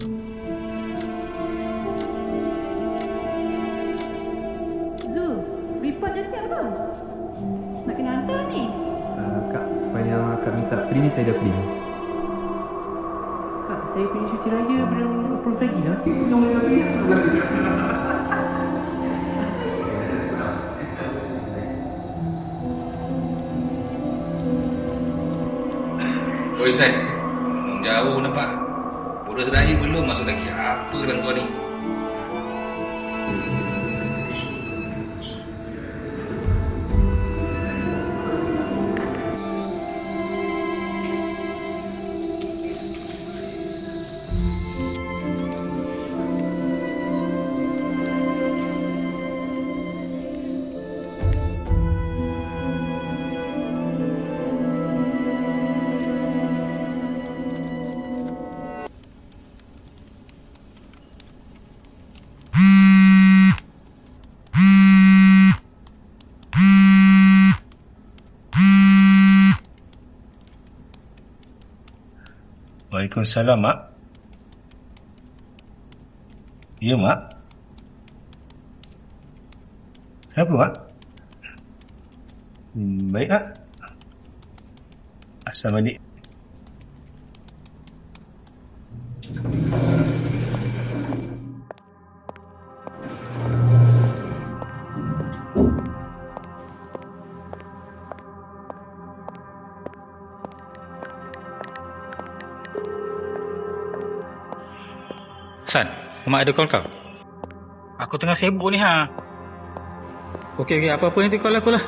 Zul, report dah siap belum? Nak kena hantar ni. Kak, file yang Kak minta print ni saya dah print. Kak, saya punya cuti raya belum approve lagi lah. Oi San, jauh nampak. Boros raya belum masuk lagi. Apa dengan kau ni? Waalaikumsalam, Mak. Ya, Mak. Kenapa, Mak? Baik, Mak. Asal balik. San, Mak ada call kau? Aku tengah sibuk ni ha. Okey, apa-apa nanti call aku lah.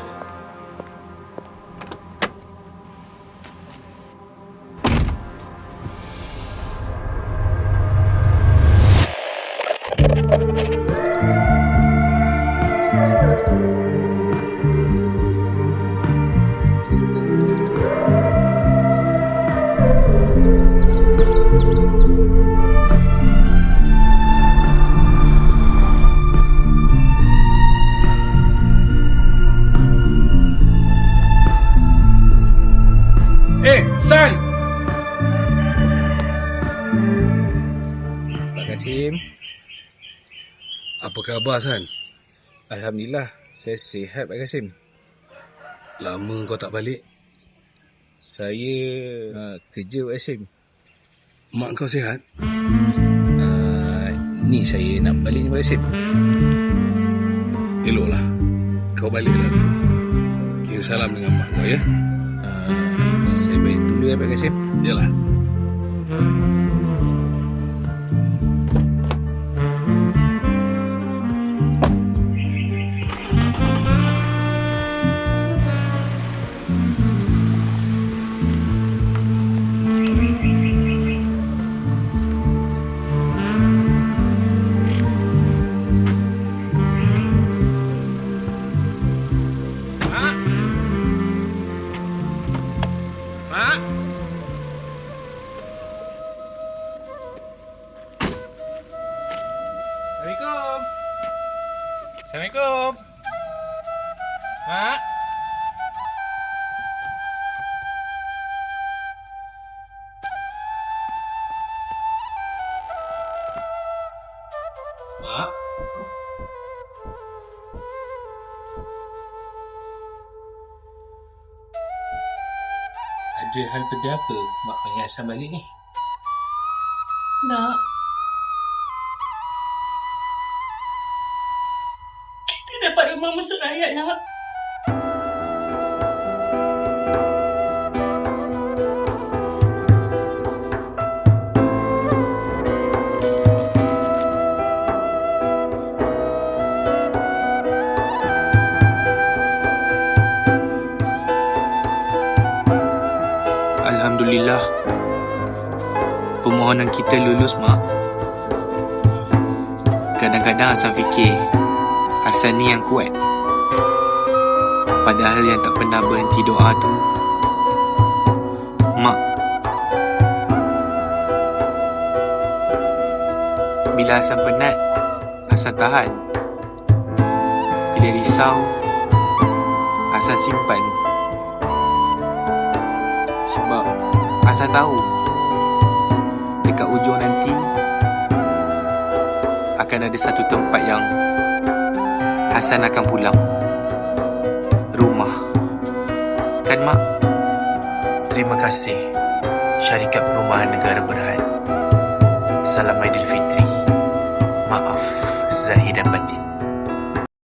San! Pak Kasim, apa khabar San? Alhamdulillah, saya sihat, Pak Kasim. Lama kau tak balik. Saya kerja, Pak Kasim. Mak kau sihat? Ni saya nak balik ni, Pak Kasim. Eloklah. Kau baliklah dulu. Kira salam dengan mak kau ya. Saya balik dulu ya, Pak Kasim. Yalah. Mak? Assalamualaikum. Assalamualaikum. Mak? Mak? Ada hal penting apa Mak panggil Hasan balik ni? Nak. Kita dapat rumah mesut rakyat, nak. Alhamdulillah, permohonan kita lulus, Mak. Kadang-kadang Hasan fikir Hasan ni yang kuat, padahal yang tak pernah berhenti doa tu Mak. Bila Hasan penat, Hasan tahan. Bila risau, Hasan simpan. Sebab Hasan tahu dekat ujung nanti akan ada satu tempat yang Hasan akan pulang. Rumah. Kan, Mak? Terima kasih, Syarikat Perumahan Negara Berhad. Salam Aidilfitri. Maaf, Zahir dan Batin.